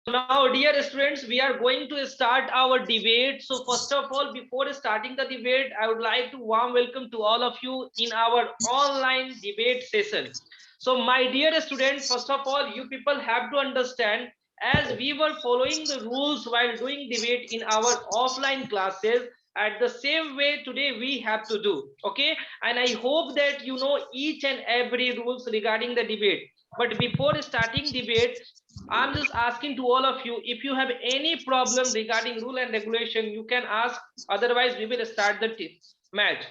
now, dear students, we are going to start our debate. So first of all, before starting the debate, I would like to warm welcome to all of you in our online debate session. So my dear student, first of all, you people have to understand, as we were following the rules while doing debate in our offline classes, at the same way today we have to do. Okay, and I hope that you know each and every rules regarding the debate. But before starting debate, I'm just asking to all of you, if you have any problem regarding rule and regulation, you can ask. Otherwise, we will start the match.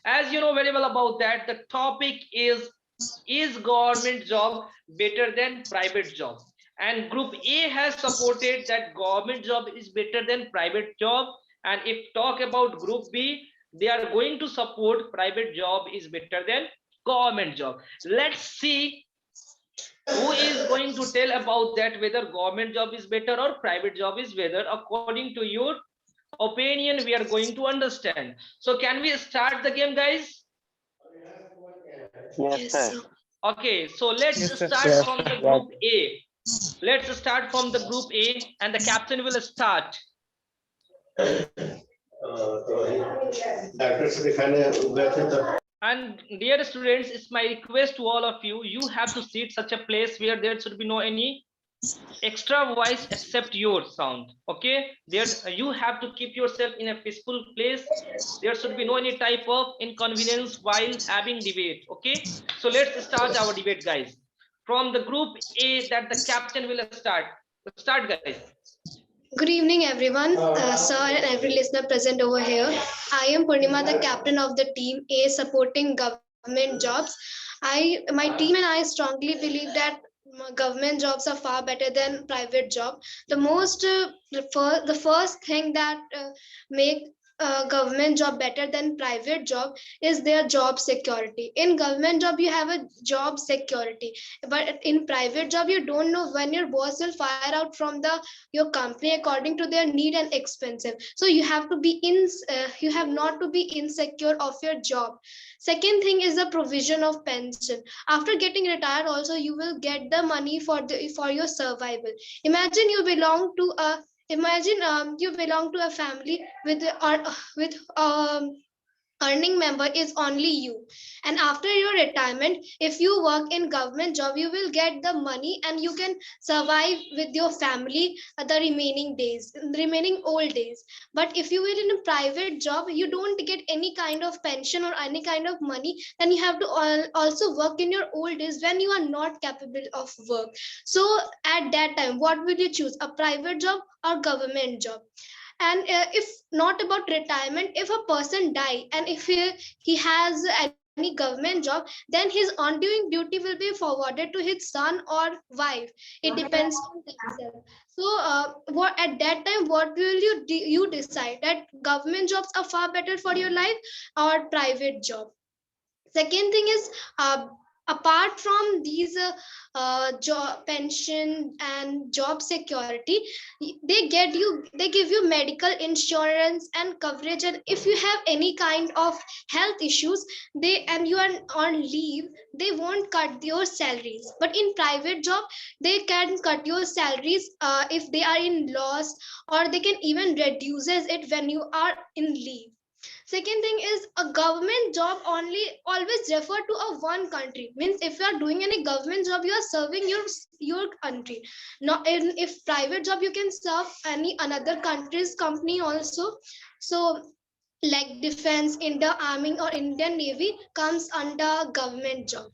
As you know very well about that, the topic is government job better than private job? And Group A has supported that government job is better than private job. And if talk about Group B, they are going to support private job is better than government job. Let's see who is going to tell about that, whether government job is better or private job is better according to your opinion. We are going to understand. So can we start the game, guys? Yes, sir. Okay, so let's Yes, sir. start from the Group A. Let's start from the Group A, and the captain will start. And dear students, it's my request to all of you, you have to sit such a place where there should be no any extra voice except your sound. Okay, there you have to keep yourself in a peaceful place. There should be no any type of inconvenience while having debate. Okay, so let's start our debate, guys. From the Group A, that the captain will start, guys. Good evening, everyone, sir, and every listener present over here. I am Purnima, the captain of the team A, supporting government jobs. My team and I strongly believe that government jobs are far better than private job. The first thing that make government job better than private job is their job security. In government job you have a job security, but in private job you don't know when your boss will fire out from the your company according to their need and expensive. So you have not to be insecure of your job. Second thing is the provision of pension. After getting retired also you will get the money for your survival. Imagine you belong to a you belong to a family with earning member is only you, and after your retirement if you work in government job you will get the money and you can survive with your family the remaining old days. But if you will in a private job you don't get any kind of pension or any kind of money, then you have to also work in your old days when you are not capable of work. So at that time what will you choose, a private job or government job? And if not about retirement, if a person die and if he has any government job, then his ongoing duty will be forwarded to his son or wife. It depends on themselves. So what at that time what will you decide, that government jobs are far better for your life or private job? Second thing is, apart from these job pension and job security, they give you medical insurance and coverage. And if you have any kind of health issues, they and you are on leave, they won't cut your salaries. But in private job they can cut your salaries if they are in loss, or they can even reduces it when you are in leave. Second thing is, a government job only always refer to a one country. Means if you are doing any government job, you are serving your country. Not if private job, you can serve any another country's company also. So like defense, Indian Army or Indian Navy comes under government job.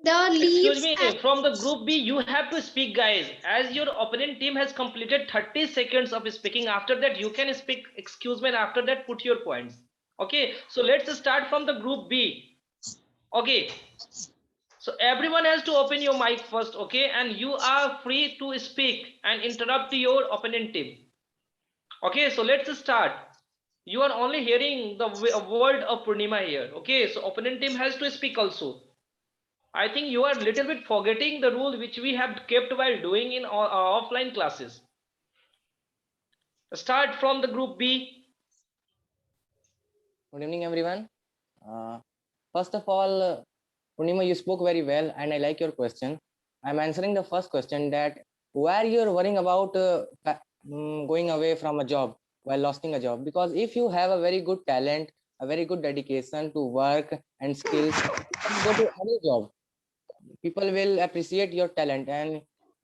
The Excuse leaves me, and from the Group B, you have to speak, guys. As your opponent team has completed 30 seconds of speaking, after that you can speak, excuse me, and after that put your points. Okay, so let's start from the Group B. Okay, so everyone has to open your mic first, okay, and you are free to speak and interrupt your opponent team. Okay, so let's start. You are only hearing the word of Purnima here. Okay, so opponent team has to speak also. I think you are a little bit forgetting the rule which we have kept while doing in offline classes. Start from the Group B. Good evening, everyone. First of all, Purnima, you spoke very well, and I like your question. I'm answering the first question that where you're worrying about going away from a job while losing a job. Because if you have a very good talent, a very good dedication to work and skills, you can go to any job. People will appreciate your talent. And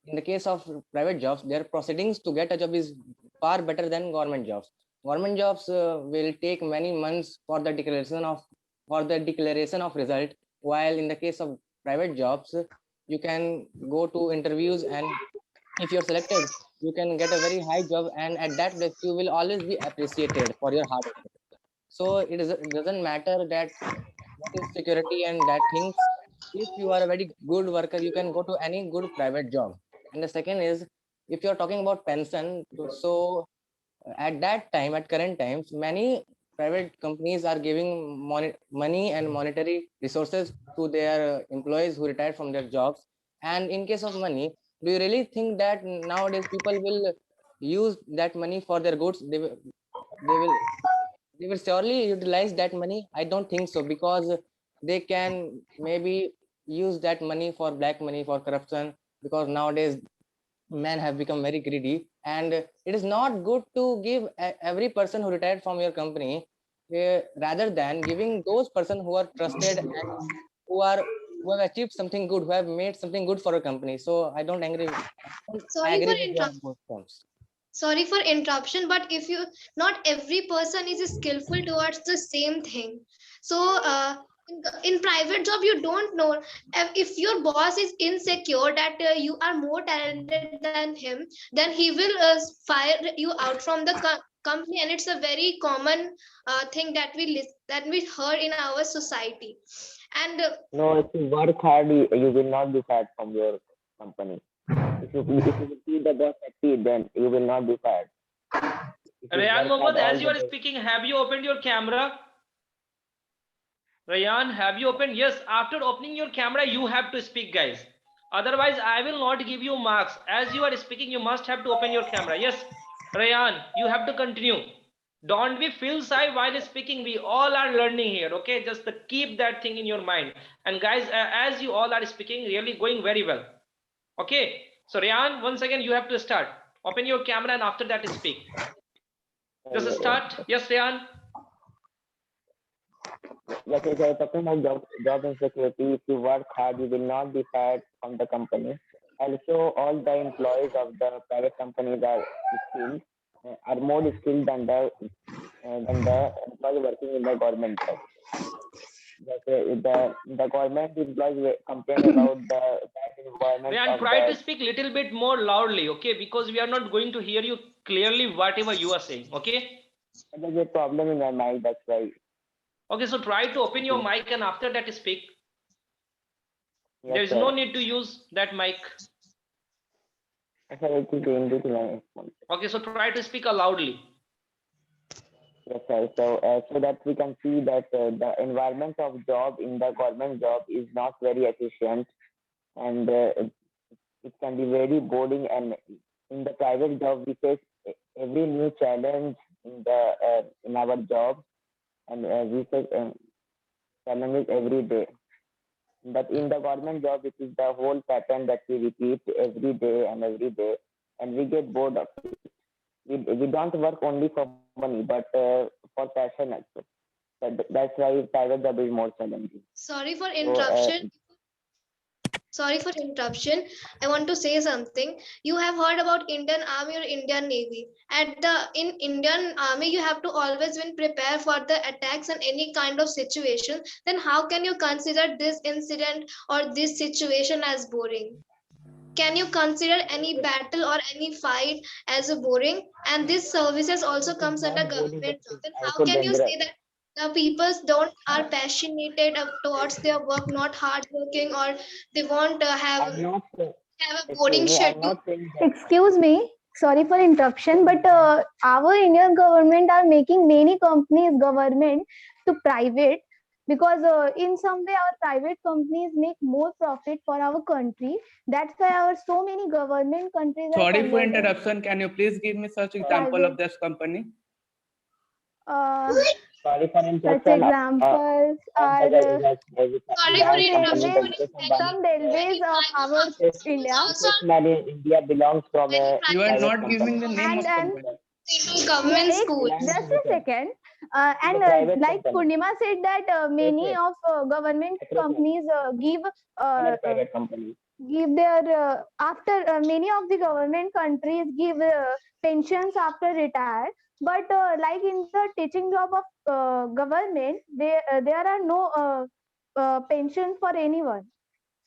in the case of private jobs, their proceedings to get a job is far better than government jobs. Government jobs will take many months for the declaration of result, while in the case of private jobs, you can go to interviews, and if you're selected, you can get a very high job, and at that place you will always be appreciated for your hard work. So it doesn't matter that what is security and that things. If you are a very good worker, you can go to any good private job. And the second is, if you're talking about pension, so at that time, at current times, many private companies are giving money and monetary resources to their employees who retired from their jobs. And in case of money, do you really think that nowadays people will use that money for their goods? They will they will surely utilize that money. I don't think so, because they can maybe use that money for black money, for corruption, because nowadays men have become very greedy, and it is not good to give every person who retired from your company, rather than giving those person who are trusted and who are who have achieved something good, who have made something good for a company. So I don't Sorry for agree with your interruption. both points. Sorry for interruption, but if you, not every person is skillful towards the same thing. So in private job, you don't know if your boss is insecure that you are more talented than him, then he will fire you out from the company, and it's a very common thing that that we heard in our society. And No, if you work hard, you will not be fired from your company. If you see the boss succeed, then you will not be fired. If you Rayan work hard Mohammed, all as you the are day. speaking, have you opened your camera? Rayan, have you opened? Yes, after opening your camera, you have to speak, guys. Otherwise, I will not give you marks. As you are speaking, you must have to open your camera. Yes, Rayan, you have to continue. Don't be feel shy while speaking. We all are learning here, okay? Just keep that thing in your mind. And guys, as you all are speaking, really going very well. Okay, so Rayan, once again, you have to start. Open your camera and after that speak. Just start. Yes, Rayan. Yes, if you're talking about job insecurity, if you work hard, you will not be fired from the company. Also, all the employees of the private companies are skilled, are more skilled than the employee working in the government job. The government employees complain about the bad environment Rayan, of try to the. speak little bit more loudly, okay? Because we are not going to hear you clearly whatever you are saying, okay? There's a problem in my mind, that's why. Okay, so try to open your Okay. mic and after that speak. Yes, There is sir. no need to use that mic. Yes, sir, it is doing this in my response. Okay, so try to speak loudly. Yes, sir. So that we can see that the environment of job in the government job is not very efficient, and it can be very boring. And in the private job, we face every new challenge in our job, and we face challenges every day. But in the government job, it is the whole pattern that we repeat every day and every day, and we get bored of it. We don't work only for money, but for passion also. That's why private job is more challenging. sorry for So, interruption. Sorry for interruption. I want to say something. You have heard about Indian Army or Indian Navy. In Indian Army, you have to always when prepare for the attacks and any kind of situation. Then how can you consider this incident or this situation as boring? Can you consider any battle or any fight as a boring? And this services also it is comes under not boring, but government it job. is Then how also can you dangerous. say that the peoples don't are passionate towards their work, not hardworking, or they won't I'm not, have a excuse boring me, I'm schedule? not saying that. Excuse me, sorry for interruption, but our Indian government are making many companies government to private, because in some way our private companies make more profit for our country. That's why our so many government countries are Sorry for converted interruption. Can you please give me such example of private. this company? Uh, Sorry for Such interruption. examples are Sorry for some interruption. railways, some railways of our India, Mukesh Ambani in India belongs from a You are private not giving company. the name of and company. Government yeah, school. just a second. It's And a private like company. Purnima said that many Yes. of government companies Another private company. give their after many of the government countries give pensions after retire, but like in the teaching job of government, there are no pension for anyone.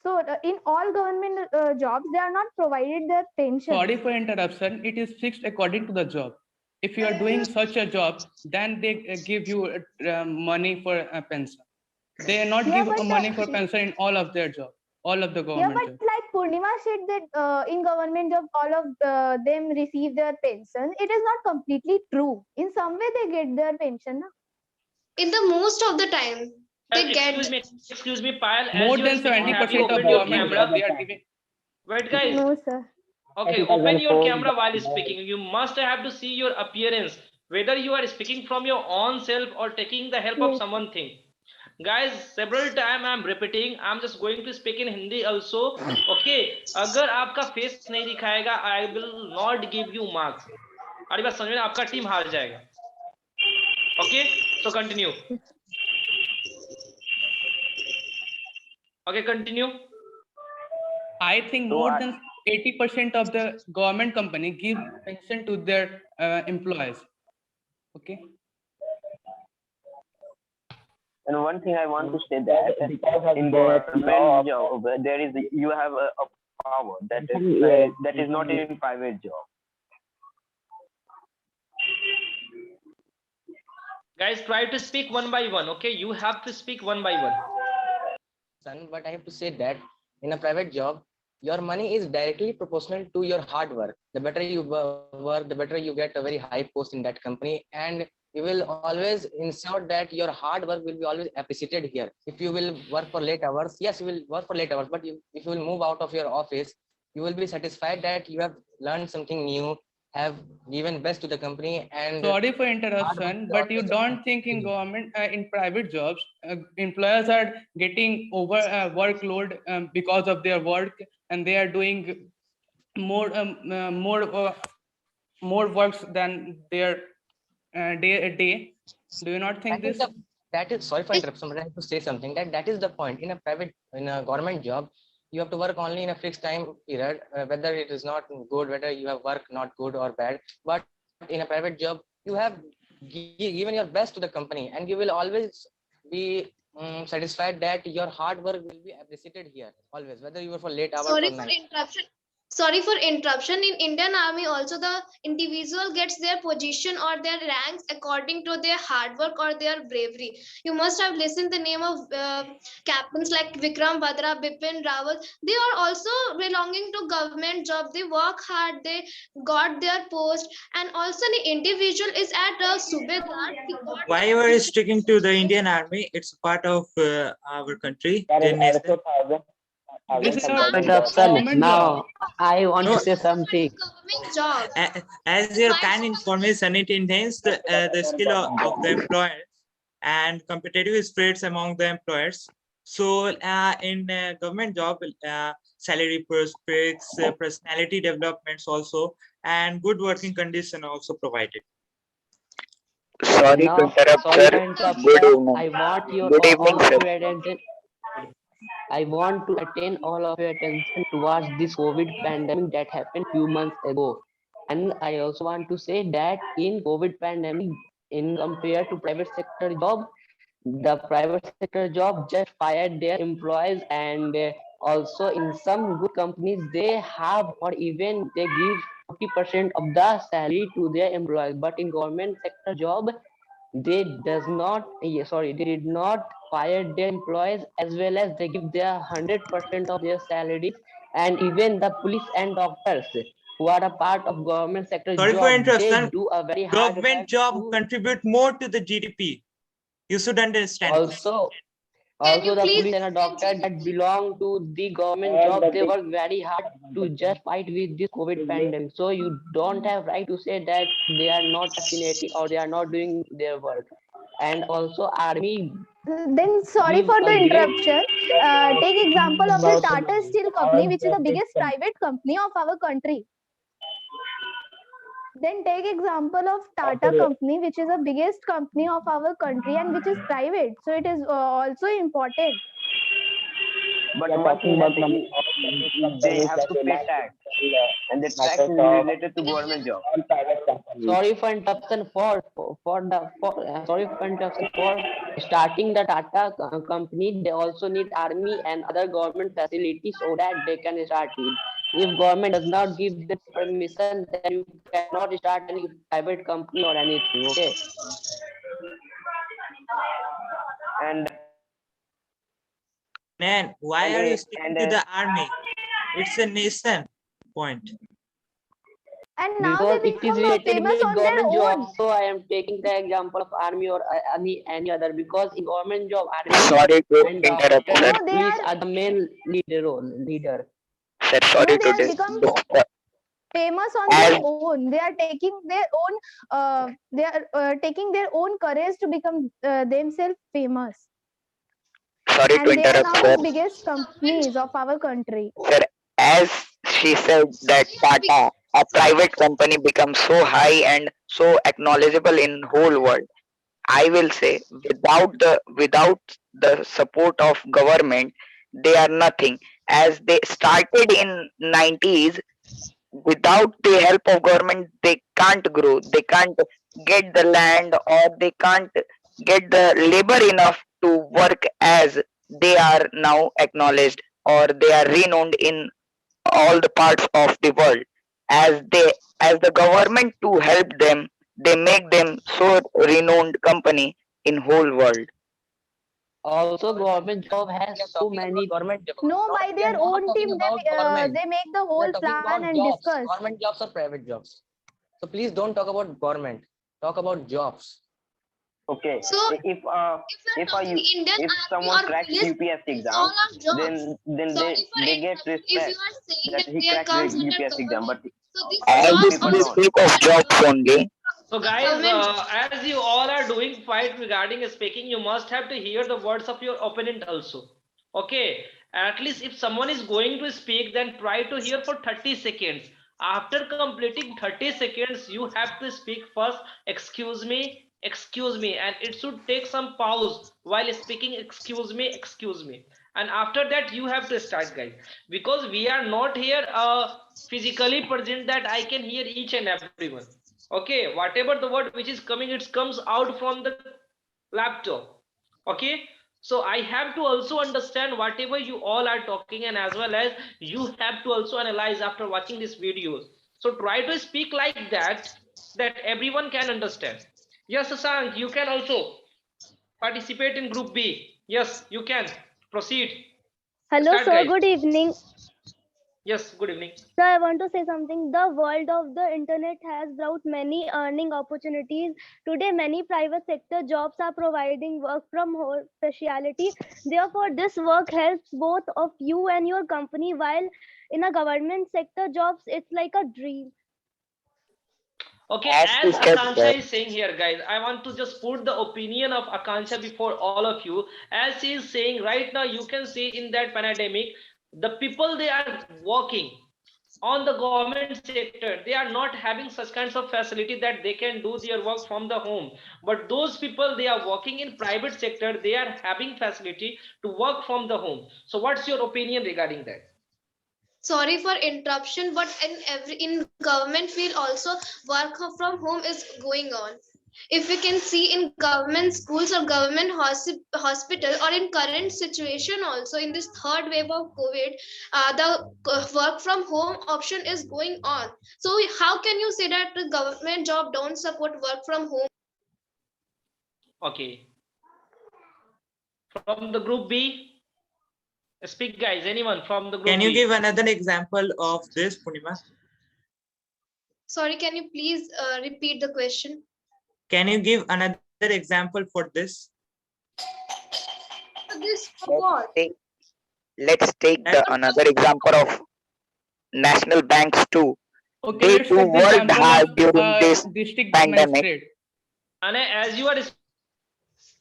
So in all government jobs, they are not provided their pension. Sorry for interruption. It is fixed according to the job. If you are doing such a job, then they give you money for a pension. They not Yeah, give but money for pension in all of their job, all of the yeah, government but job. like Purnima said that in government job, all of them receive their pension. It is not completely true. In some way, they get their pension. Na? In the most of the time, they get. Excuse me, Payal. As More you are than speaking, have you 70% of opened your government camera? job they are giving. Wait, guys. No, sir. Okay, open your camera while speaking. You must have to see your appearance, whether you are speaking from your own self or taking the help of Yes. someone thing. Guys, several time I'm repeating, I'm just going to speak in Hindi also. Okay, अगर आपका face नहीं दिखाएगा, I will not give you marks. अरे बात समझ में, आपका team हार जाएगा. Okay, so continue. Okay, continue. I think more than 80% of the government company give pension to their employees. Okay. And one thing I want to say that in government job there is you have a power that is not in private job. Guys, try to speak one by one. Okay, you have to speak one by one. But I have to say that in a private job, your money is directly proportional to your hard work. The better you work, the better you get a very high post in that company, and you will always ensure that your hard work will be always appreciated here. If you will work for late hours, yes, you will work for late hours, but if you will move out of your office, you will be satisfied that you have learned something new, have given best to the company. And sorry for interruption, but you don't think in government in private jobs employers are getting over workload because of their work, and they are doing more more works than their day. Do you not think this? That is sorry for interruption, but I have to say something that is the point. In a government job, you have to work only in a fixed time period, whether it is not good, whether you have work not good or bad. But in a private job, you have given your best to the company, and you will always be satisfied that your hard work will be appreciated here always, whether you were for late hours or night. Sorry for interruption. In Indian Army, also the individual gets their position or their ranks according to their hard work or their bravery. You must have listened the name of captains like Vikram Badra, Bipin Rawat. They are also belonging to government job. They work hard. They got their post, and also the individual is at a Subedar. Why you are sticking to the Indian Army? It's part of our country. This is interruption. Now I want to say something. As your kind information, it enhances the skill of the employer and competitive spirits among the employers. So in government job, salary prospects, personality developments also, and good working condition also provided. Sorry to interrupt, sir. Good evening. I want your all of your attention. I want to attain all of your attention towards this COVID pandemic that happened few months ago. And I also want to say that in COVID pandemic, in compared to private sector job, the private sector job just fired their employees, and also in some good companies they have or even they give 40% of the salary to their employees. But in government sector job, they did not fire their employees, as well as they give their 100% of their salaries. And even the police and doctors who are a part of government sector Sorry job, for interruption. they do a very hard Government job contribute more to the GDP. You should understand. Also the police and a doctor that belong to the government job, they work very hard to just fight with this COVID pandemic. So you don't have right to say that they are not vaccinating or they are not doing their work. and also army Then sorry gives for the a great interruption. Take example of the Tata Steel company, which is the biggest private company of our country. Then take example of Tata company, which is the biggest company of our country and which is private. So it is also important. But one thing that they have to pay tax, and the tax is related to government job. sorry for interruption sorry for interruption for starting the Tata company. They also need army and other government facilities so that they can start it. If government does not give the permission, then you cannot start any private company or anything. Okay. And Man, why are you sticking to the army? It's a nation point. And now Because they it is become related famous with on their government job, own. so I am taking the example of army or any other. Because in government job, army Sorry to and interrupt, No, sir. they police are are the main leader. Sir, no, sorry they to are become famous on as their own. They are taking their own. They are taking their own courage to become themselves famous, sorry to and they are interrupt, now sir. the biggest companies of our country. Sir, as she said that Tata, a private company, becomes so high and so acknowledgeable in whole world. I will say without the support of government, they are nothing. As they started in 90s, without the help of government, they can't grow. They can't get the land or they can't get the labor enough to work as they are now acknowledged or they are renowned in all the parts of the world. As the government to help them, they make them so renowned company in whole world. Also, government job has so many. No, by We are their not own talking team, about government. they make the We are whole talking plan about and jobs. discuss. Government jobs or private jobs. So please don't talk about government. Talk about jobs. okay, So if if if you're talking Indian if army someone or cracks police, UPSC it's all exam, our jobs. then Sorry for they get interrupting. If you respect are saying that that he they are cracked the comes under UPSC exam, government, so these As some jobs this people we also don't. speak of jobs only, So guys, government jobs. as you all are doing fight regarding speaking, you must have to hear the words of your opponent also. Okay, at least if someone is going to speak, then try to hear for 30 seconds. After completing 30 seconds, you have to speak first, excuse me, and it should take some pause while speaking, excuse me. And after that, you have to start, guys, because we are not here physically present that I can hear each and everyone. Okay, whatever the word which is coming, it comes out from the laptop. Okay, so I have to also understand whatever you all are talking, and as well as you have to also analyze after watching this videos. So try to speak like that everyone can understand. Yes, Sasank, you can also participate in group B. Yes, you can proceed. Hello, Start, sir. guys. Good evening. Yes, good evening. Sir, I want to say something. The world of the internet has brought many earning opportunities. Today, many private sector jobs are providing work from home specialty. Therefore, this work helps both of you and your company. While in a government sector jobs, it's like a dream. Okay, as she as said, Akansha sir. is saying here, guys, I want to just put the opinion of Akansha before all of you. As she is saying right now, you can see in that pandemic, the people they are working on the government sector, they are not having such kinds of facility that they can do their work from the home. But those people they are working in private sector, they are having facility to work from the home. So what's your opinion regarding that? Sorry for interruption, but in government field also work from home is going on. If we can see in government schools or government hospital or in current situation also in this third wave of COVID, the work from home option is going on. So how can you say that the government job don't support work from home? Okay, from the group B, speak, guys. Anyone from the group Can you B? give another example of this, Purnima? Sorry, can you please repeat the question? Can you give another example for this? This what? Let's take another example of national banks too. Okay, They let's too take the worked example hard of during this district pandemic. magistrate. And as you are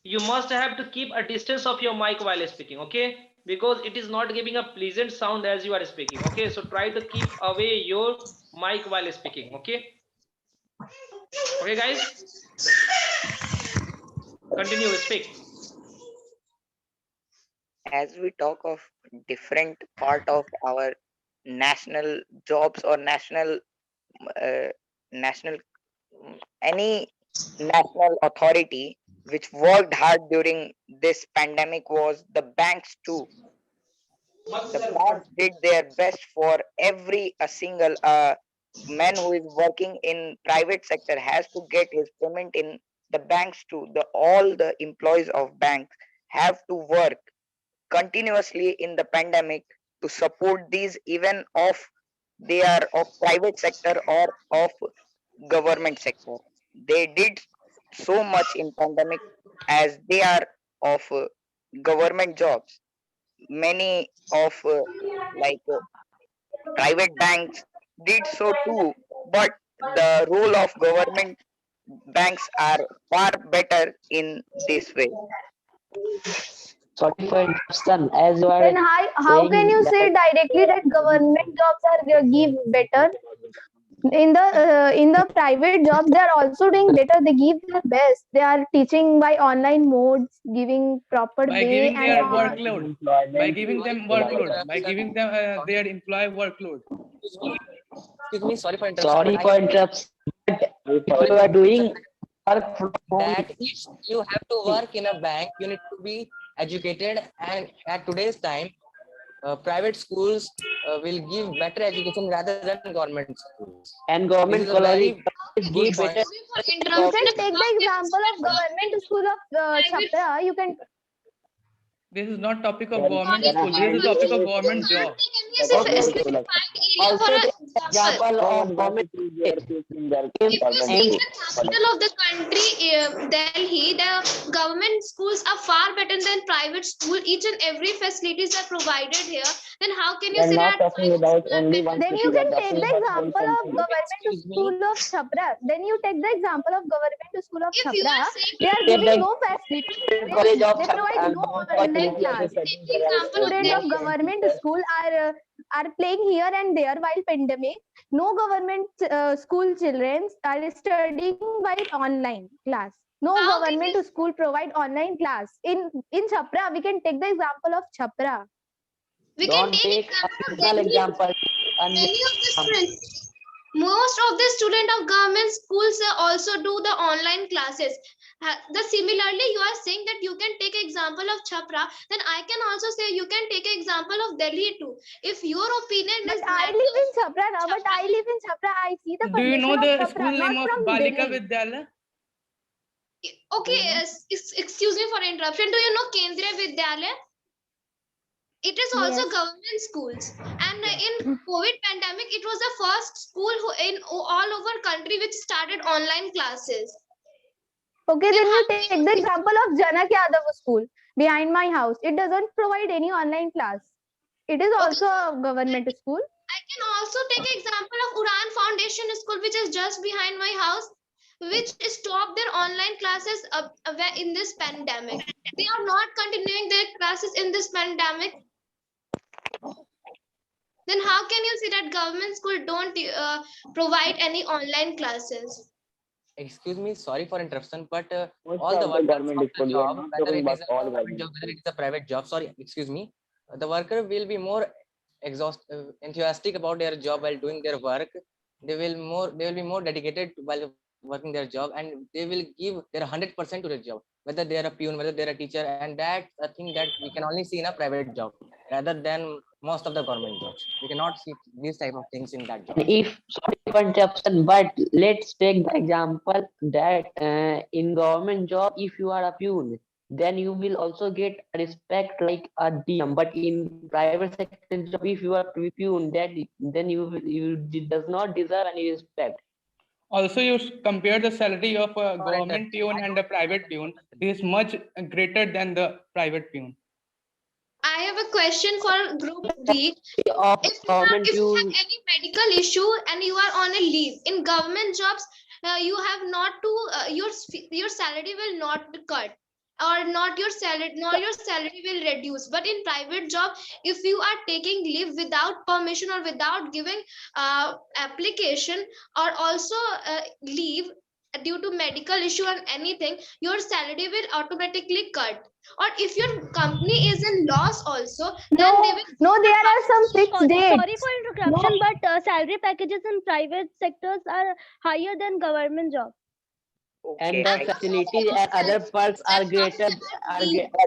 you must have to keep a distance of your mic while speaking, okay? Because it is not giving a pleasant sound as you are speaking, okay? So try to keep away your mic while speaking, okay? Okay, guys? Continue, speak. As we talk of different part of our national jobs or national any national authority which worked hard during this pandemic was the banks too. The banks did their best for every a single man who is working in private sector has to get his payment in the banks too. The all the employees of banks have to work continuously in the pandemic to support these, even of they are of private sector or of government sector. They did so much in pandemic as they are of government jobs. Many of private banks did so too, but the role of government banks are far better in this way. Sorry for interruption. As you are Then how can saying you that say directly that government jobs are give better? In the private jobs, they are also doing better. They give their best. They are teaching by online modes, giving proper by pay giving and their all. workload, by giving them workload, by giving them their employee workload. Excuse me, sorry for interruption. sorry but for interruption. But if you are doing work from home, that if you have to work in a bank, you need to be educated, and at today's time, private schools will give better education rather than government schools. and This government is a very colleges good give point. better. Sorry for You interruption. can take the example of government school of Private Chhapra. You can This is not topic of Can government Sorry, school. This is sorry, topic of you government can't job. take any Okay, specified area for also an take example. example of government. If you see And the capital of the country, Delhi, the government schools are far better than private school. Each and every facilities are provided here. Then how can We you are say not that talking private about school are only better? one then city. you We are can take talking the about whole example of country. government Excuse me. school of Chhapra. Then you take the example of government school of If you Chhapra. are saying They are take giving the no facility. college of They provide no online Facility of the class. setting take there example of Student of Delhi. government school are playing here and there while pandemic. No government school children are studying by online class. No How can government you? school provide online class. In Chhapra, we can take the example of Chhapra. We can don't take take a example of personal Delhi. example. And Many of the students, most of the student of government schools also do the online classes. Similarly, you are saying that you can take example of Chhapra, then I can also say you can take example of Delhi too. If your opinion But is I better, live in Chhapra now. But I live in Chhapra. I see the Do you know condition of the Chhapra, school not name of from Balika Delhi. Vidyalaya? okay, excuse me for interruption. Do you know Kendriya Vidyalaya? It is also Yes. government schools, and in COVID pandemic, it was the first school in all over country which started online classes. Okay, Then then how you can take you the say? example of Janak Yadav school behind my house. It doesn't provide any online class. It is Okay, also so a government school. I can also take example of Uran Foundation School, which is just behind my house, which stopped their online classes in this pandemic. They are not continuing their classes in this pandemic. Then how can you say that government school don't provide any online classes? Excuse me, sorry for interruption, but Most all the of the workers of government the school. We are job, not whether talking it about is a all government government job, whether schools. it is a private job, sorry, excuse me, the worker will be more enthusiastic about their job while doing their work. They will be more dedicated while working their job, and they will give their 100% to their job, whether they are a peon, whether they are a teacher, and that's a thing that we can only see in a private job rather than most of the government jobs. We cannot see these type of things in that jobs. if sorry for interruption, but let's take the example that in government job, if you are a peon, then you will also get respect like a DM. But in private sector job, if you are peon, then you does not deserve any respect. Also, you compare the salary of a For government peon and a private peon. It is much greater than the private peon. I have a question for group B. Of government If you peon, have any medical issue and you are on a leave in government jobs, you have not to your salary will not be cut. or not your salary, nor your salary will reduce. But in private job, if you are taking leave without permission or without giving application, or also leave due to medical issue or anything, your salary will automatically cut. Or if your company is in loss also, then No, they will no, there are some fixed dates. Sorry for interruption, but salary packages in private sectors are higher than government job. And the facilities and other perks are greater.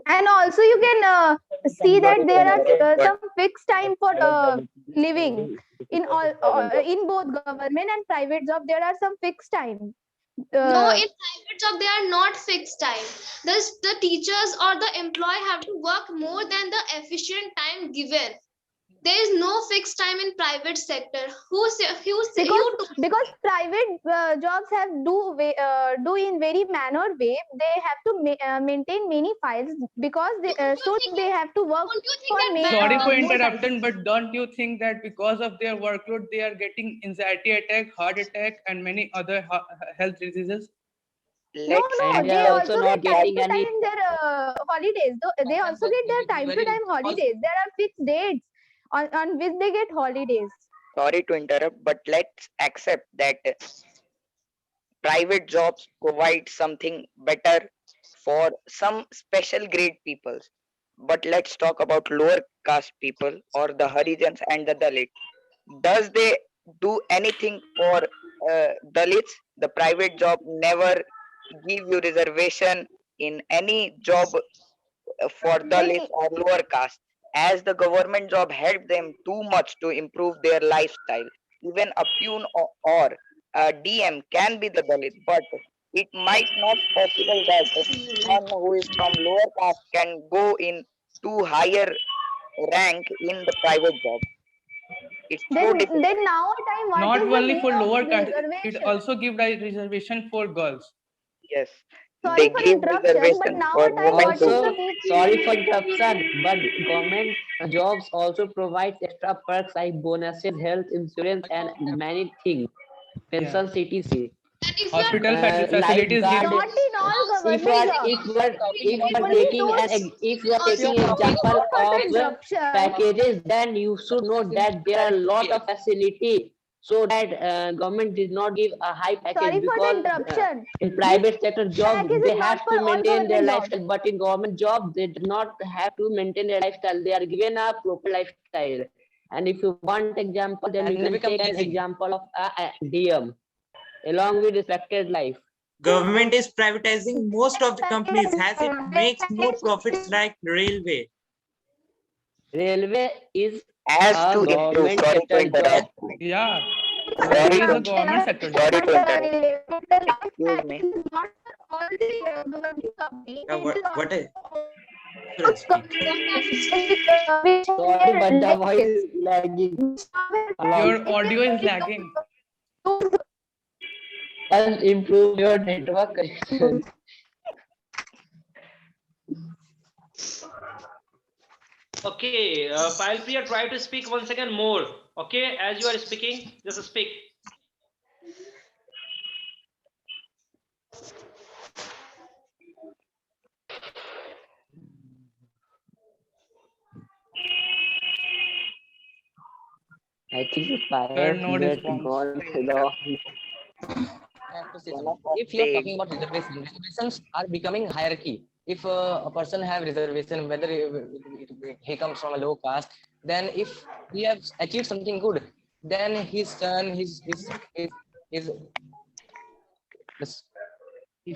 And also you can see that there are some fixed time for living in in both government and private job. There are some fixed time. No, in private job they are not fixed time. The teachers or the employee have to work more than the efficient time given. There is no fixed time in private sector. Because private jobs have do in very manner way. They have to maintain many files because they have to work for Sorry for more interrupting, but don't you think that because of their workload, they are getting anxiety attack, heart attack, and many other health diseases? No, And they they are also also not get time getting to any. time in their holidays. They also get their time to time holidays. There are fixed dates on which they get holidays. Sorry to interrupt, but let's accept that private jobs provide something better for some special grade people. But let's talk about lower caste people or the Harijans and the Dalit. Does they do anything for Dalits? The private job never give you reservation in any job for Dalits or lower caste, as the government job helped them too much to improve their lifestyle. Even a peon or a DM can be the Dalit, but it might not possible that one who is from lower caste can go in to higher rank in the private job. It's so difficult. Then now time what Not is the only need for of lower caste, it reservation? also give reservation for girls. Yes, Sorry they for give interruption, but reservation now for time women what is the Also, need? sorry for interruption, but government jobs also provide extra perks like bonuses, health insurance, and many things. Pension, CTC. Hospital facilities Lifeguard. Not in all If you government are jobs. Only those. if you are Also, taking sorry example for the of interruption. packages, then you should know that there are a lot of facility. So that government did not give a high package Sorry for the because interruption. in private sector job Package they is not have for to all maintain their government jobs. lifestyle, but in government job they do not have to maintain their lifestyle. They are given a proper lifestyle. And if you want example, then you can take an example of a DM along with respected life. Government is privatizing most of the companies as it makes more profits like railway. Railway is as a to improve. government Sorry to sector job. interrupt. Yeah, Sorry railway is to, a government sector job. sorry to interrupt. Excuse me. Not for all the government companies. What is? Sorry, speak. Sorry, but the voice is lagging. Your audio is lagging. Just improve your network connection. Okay, Priya, try to speak once again more. Okay, as you are speaking, just speak. I think the fire Node is get gone to the office. If you are talking about reservations are becoming hierarchy. If a person have reservation, whether he comes from a low caste, then if he has achieved something good, then his son, if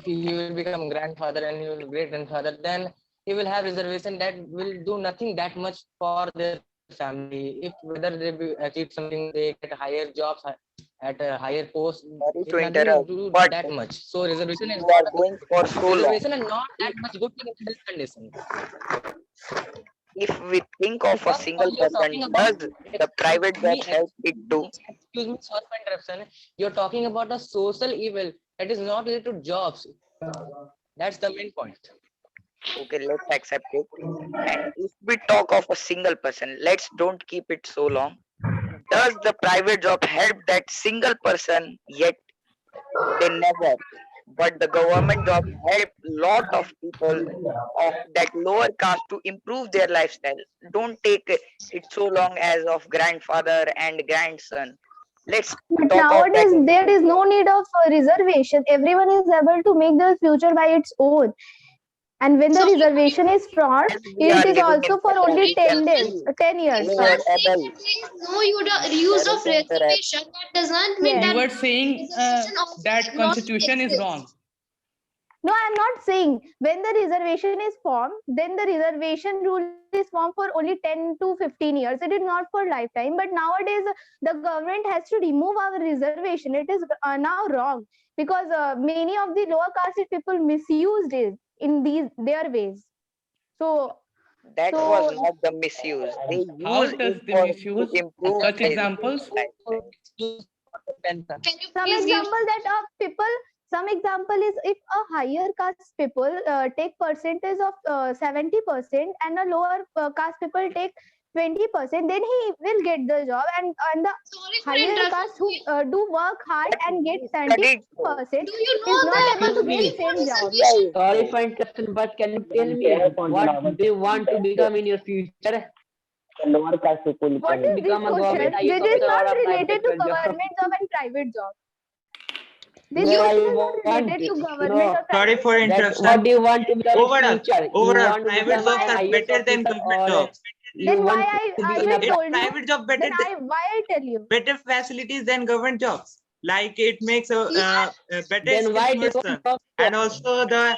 he will become grandfather and he will be great grandfather, then he will have reservation that will do nothing that much for their family. If whether they achieve something, they get higher jobs at a higher post, Sorry it to nothing interrupt, do but that much. So reservation is you are going for so long. reservation is not that much good thing in this condition. If we think of a First of single all, you're person, talking about does the private job help it too? Excuse me, sorry for interruption. You're talking about a social evil that is not related to jobs. That's the main point. Okay, let's accept it. And if we talk of a single person, let's don't keep it so long. Does the private job help that single person, yet they never but the government job help lot of people of that lower caste to improve their lifestyle. Don't take it so long as of grandfather and grandson. Let's But talk of that. nowadays, there is no need of reservation. Everyone is able to make their future by its own. And when the reservation is front, As we are it is living also in for Qatar, only we 10 can days, see 10 years. more Sorry. able. No use of Sorry to interrupt. reservation. That does not mean Yes. You that were saying reservation also that should not constitution is exist. wrong. No, I'm not saying when the reservation is formed, then the reservation rule is formed for only 10 to 15 years. It is not for lifetime. But nowadays, the government has to remove our reservation. It is now wrong because many of the lower caste people misused it in their ways. So That was not the misuse. They How use does it the to misuse? improve Such their examples? lifestyle. Can you some please give example that people, some example is if a higher caste people take percentage of 70% and a lower caste people take 20%, then he will get the job, and the sorry for higher interrupting. caste who do work hard and get Studied 70% Do you is know not that able to Excuse get me. same job. reservation? Sorry for interruption, but can you tell me what do you want to become in your future? lower caste people What is this Become a government question? IAS This is officer or not a related to private job? government job and private job. This No, I question is not want related to to government know or Sorry private for job. that interruption. what do you want to become in Overall, future? You overall, want to private become jobs an are IAS better than officer government or jobs. you Then want why to I be in will a told you, Private job better then why I tell you. better facilities than government jobs. Like it makes a better then why skilled do you person, want to and also the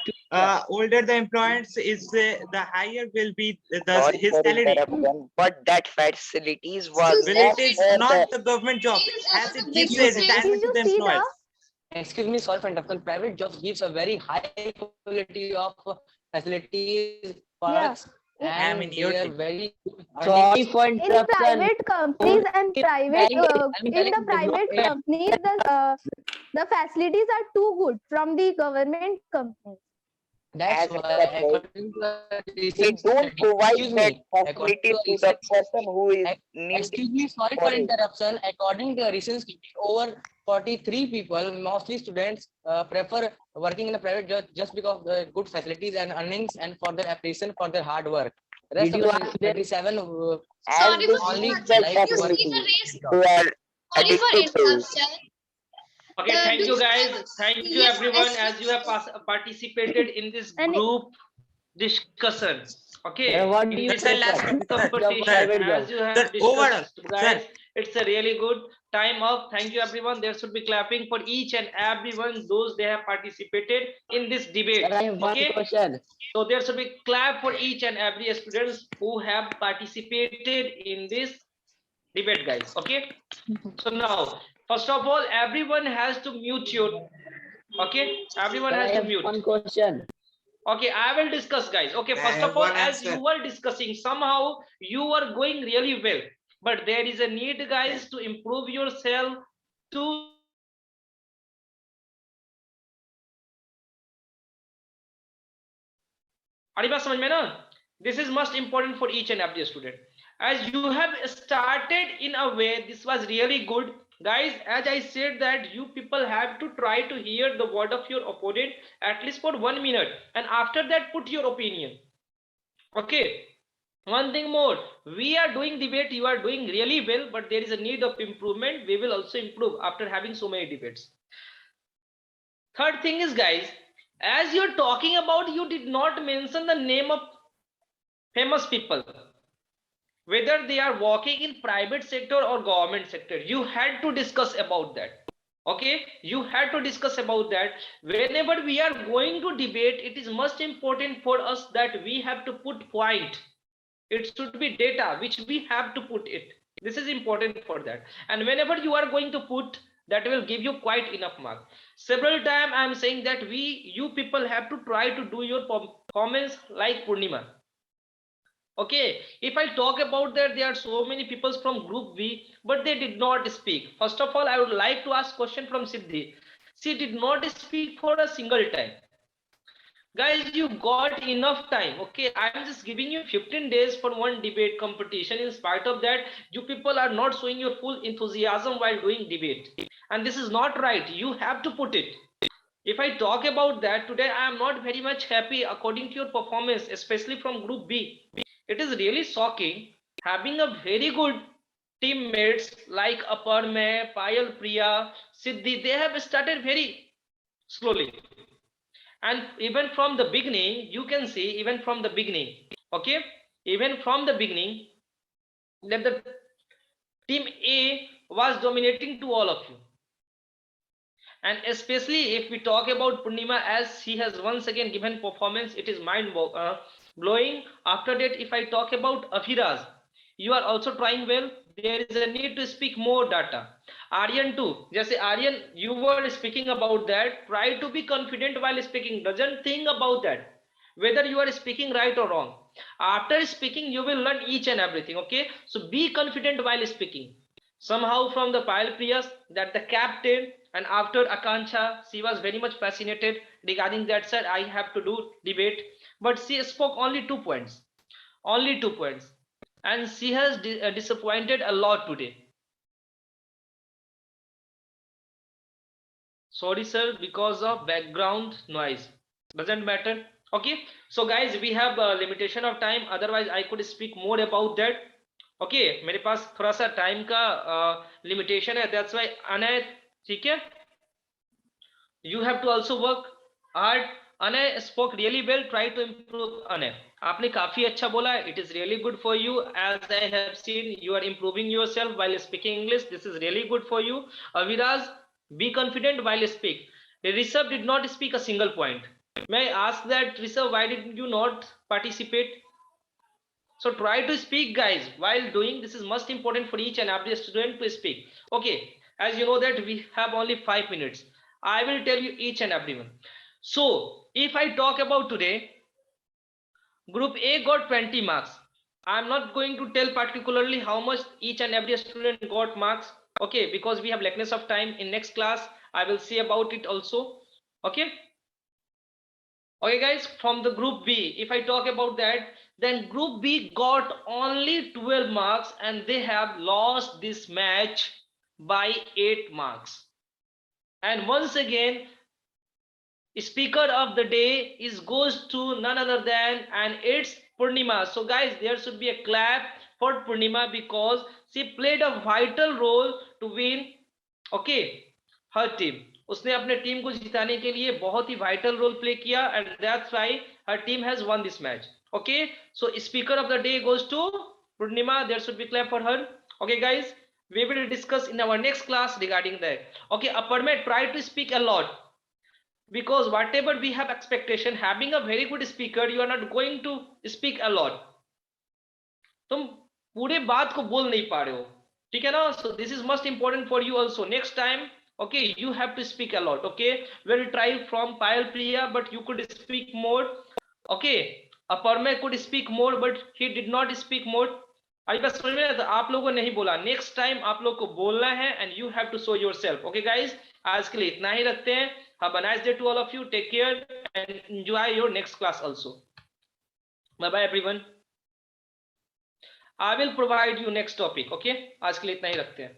older the employers is, the higher will be Sorry his for salary. interruption, but that facilities was Excuse Well, me, not it is for the not the government job, there is as another it big gives a difference. Did retirement to you the see the employers. Excuse me, sorry for interruption. Private jobs gives a very high quality of facilities, yeah perks, in, I am in and your they are team. very sorry earnings. for in interruption? private companies and private I'm in telling the private companies the facilities are too good from the government companies. That's as why, I said, according to a they recent don't study, provide excuse that me, according facility to a to the recent person who is needing excuse me, sorry for for it. interruption. According to a recent study, over 43 people, mostly students, prefer working in a private job just because of the good facilities and earnings and for their appreciation for their hard work. Rest Did of you the ask them? 27 As Sorry they for only use that interrupting. like You to work see in the facility, race. job. they are Sorry for addicted to it. interruption. Okay, Do thank you you guys. have Thank you yes, everyone excuse as you have participated in this And group discussion. Sir, Okay, what do in you Sir, this say, last sir? question, sir. Job or competition, private as job? you Sir, have overall, discussed, sir. guys, it's a really good time up. Thank you everyone. There should be clapping for each and everyone those they have participated in this debate. Sir, I have one Okay, question. so there should be clap for each and every students who have participated in this debate, guys. Okay, so now first of all, everyone has to mute your, okay, everyone Sir, I has to have mute. one question. Okay, I will discuss, guys. Okay, I first have of all, one as answer. you were discussing, somehow you were going really well, but there is a need, guys, to improve yourself to समझ में ना? This is most important for each and every student. As you have started in a way, this was really good, guys. As I said that you people have to try to hear the word of your opponent at least for 1 minute, and after that put your opinion. Okay, one thing more, we are doing debate, you are doing really well, but there is a need of improvement. We will also improve after having so many debates. Third thing is, guys, as you're talking about, you did not mention the name of famous people, whether they are working in private sector or government sector. You had to discuss about that. Okay, you had to discuss about that. Whenever we are going to debate, it is most important for us that we have to put point. It should be data which we have to put it. This is important for that. And whenever you are going to put, that will give you quite enough mark. Several times I am saying that you people have to try to do your comments like Purnima. Okay, if I talk about that, there are so many people from group B, but they did not speak. First of all, I would like to ask question from Siddhi. She did not speak for a single time. Guys, you got enough time. Okay, I'm just giving you 15 days for one debate competition. In spite of that, you people are not showing your full enthusiasm while doing debate, and this is not right. You have to put it. If I talk about that today, I am not very much happy according to your performance, especially from group B. It is really shocking having a very good teammates like Aparme, Payal, Priya, Siddhi. They have started very slowly, and even from the beginning, you can see even from the beginning, okay, even from the beginning, that the team A was dominating to all of you. And especially if we talk about Purnima, as she has once again given performance, it is mind blowing. After that, if I talk about Afiraz, you are also trying well. There is a need to speak more data. Aryan too. Just Aryan, you were speaking about that. Try to be confident while speaking. Doesn't think about that, whether you are speaking right or wrong. After speaking, you will learn each and everything. Okay, so be confident while speaking. Somehow from the Payal Priyas, that the captain, and after Akanksha, she was very much fascinated regarding that, sir, I have to do debate, but she spoke only 2 points, only 2 points, and she has disappointed a lot today. Sorry sir, because of background noise. Doesn't matter. Okay, so guys, we have a limitation of time, otherwise I could speak more about that. Okay मेरे पास थोड़ा सा time का limitation है, that's why Anay, ठीक है, you have to also work hard. Anay spoke really well, try to improve. Anay, आपने काफी अच्छा बोला है, it is really good for you. As I have seen you are improving yourself while speaking English, this is really good for you. Aviraj, be confident while speak. Rishabh did not speak a single point. May I ask that, Rishabh, why did you not participate? So try to speak, guys, while doing this. Is most important for each and every student to speak. Okay, as you know that we have only 5 minutes. I will tell you each and everyone. So if I talk about today, group A got 20 marks. I'm not going to tell particularly how much each and every student got marks, okay, because we have lackness of time. In next class I will see about it also. Okay, okay guys, from the group B, if I talk about that, then group B got only 12 marks and they have lost this match by 8 marks. And once again, speaker of the day goes to none other than, and it's Purnima. So guys, there should be a clap for Purnima because she played a vital role to win, okay, her team. उसने अपने team को जिताने के लिए बहुत ही vital role play किया, and that's why her team has won this match. Okay, so speaker of the day goes to Purnima. There should be clap for her. Okay guys, we will discuss in our next class regarding that. Okay, Aparme, try to speak a lot, because whatever we have expectation, having a very good speaker, you are not going to speak a lot. तुम पूरे बात को बोल नहीं पा रहे हो, ठीक है ना? So this is most important for you also. Next time, okay, you have to speak a lot. Okay, we'll try from Payal Priya, but you could speak more. Okay, Aparme could speak more, but he did not speak more. अभी बस समझ में आया, तो आप लोगों ने नहीं बोला. नेक्स्ट टाइम आप लोग को बोलना है, and you have to show yourself. Okay guys, आज के लिए इतना ही रखते हैं. Have a nice day to all of you. Take care and enjoy your next class also. Bye bye everyone. I will provide you next topic. Okay, आज के लिए इतना ही रखते हैं.